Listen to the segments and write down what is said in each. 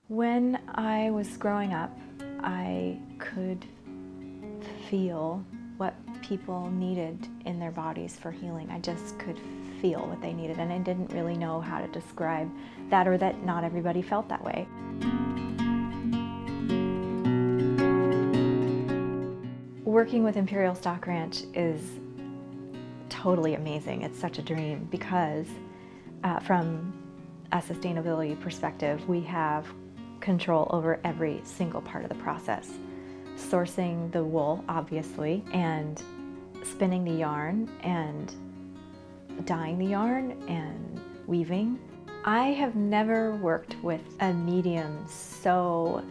When I was growing up, I could feel what people needed in their bodies for healing. I just could feel what they needed, and I didn't really know how to describe that, or that not everybody felt that way. Working with Imperial Stock Ranch is totally amazing. It's such a dream because from a sustainability perspective, we have control over every single part of the process. Sourcing the wool, obviously, and spinning the yarn and dyeing the yarn and weaving. I have never worked with a medium so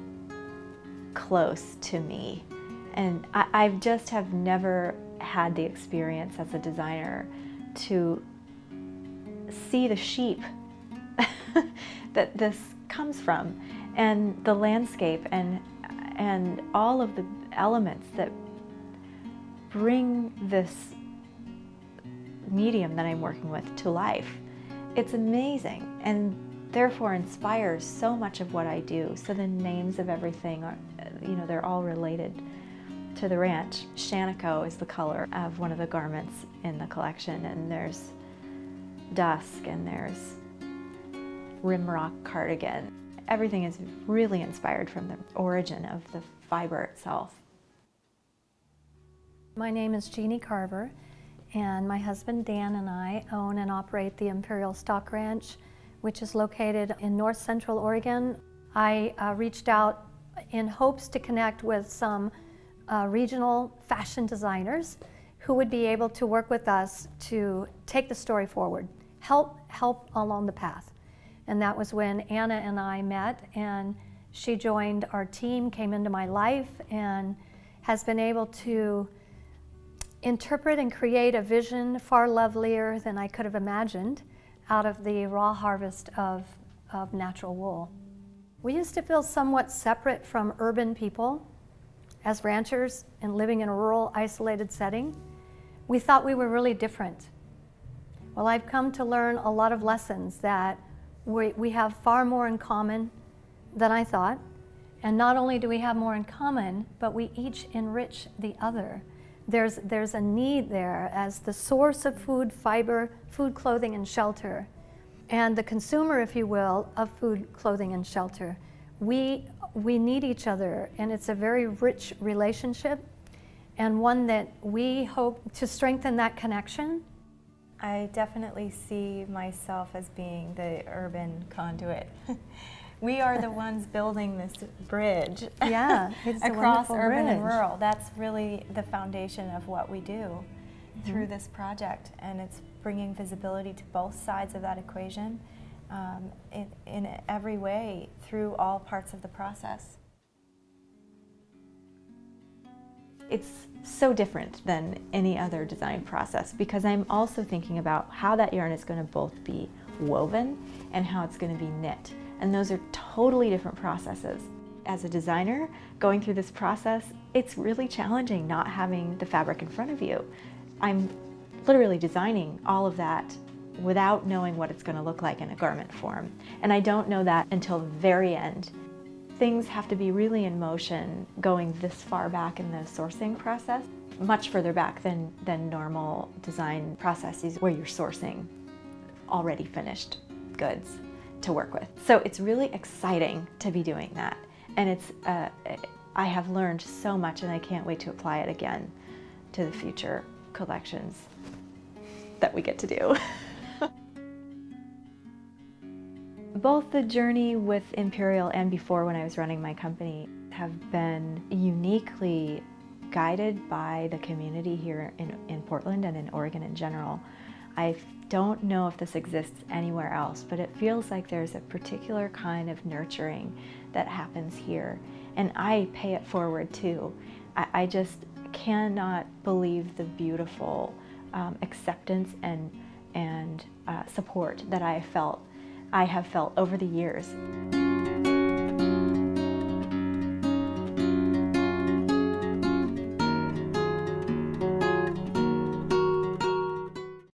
close to me, and I just have never had the experience as a designer to see the sheep that this comes from, and the landscape, and all of the elements that bring this medium that I'm working with to life. It's amazing, and therefore inspires so much of what I do. So the names of everything are, they're all related to the ranch. Shanico is the color of one of the garments in the collection, and there's dusk, and there's rimrock cardigan. Everything is really inspired from the origin of the fiber itself. My name is Jeanne Carver, and my husband Dan and I own and operate the Imperial Stock Ranch, which is located in north central Oregon. I reached out in hopes to connect with some regional fashion designers who would be able to work with us to take the story forward, help along the path. And that was when Anna and I met, and she joined our team, came into my life, and has been able to interpret and create a vision far lovelier than I could have imagined out of the raw harvest of natural wool. We used to feel somewhat separate from urban people as ranchers and living in a rural, isolated setting. We thought we were really different. Well, I've come to learn a lot of lessons that we have far more in common than I thought. And not only do we have more in common, but we each enrich the other. There's a need there as the source of food, fiber, food, clothing, and shelter, and the consumer, if you will, of food, clothing, and shelter. We need each other, and it's a very rich relationship, and one that we hope to strengthen that connection. I definitely see myself as being the urban conduit. We are the ones building this bridge across urban and rural. That's really the foundation of what we do through this project, and it's bringing visibility to both sides of that equation in every way through all parts of the process. It's so different than any other design process because I'm also thinking about how that yarn is going to both be woven and how it's going to be knit. And those are totally different processes. As a designer, going through this process, it's really challenging not having the fabric in front of you. I'm literally designing all of that without knowing what it's going to look like in a garment form. And I don't know that until the very end. Things have to be really in motion going this far back in the sourcing process, much further back than normal design processes where you're sourcing already finished goods to work with. So it's really exciting to be doing that. And I have learned so much, and I can't wait to apply it again to the future collections that we get to do. Both the journey with Imperial and before when I was running my company have been uniquely guided by the community here in Portland and in Oregon in general. I don't know if this exists anywhere else, but it feels like there's a particular kind of nurturing that happens here, and I pay it forward too. I just cannot believe the beautiful acceptance and support that I have felt over the years.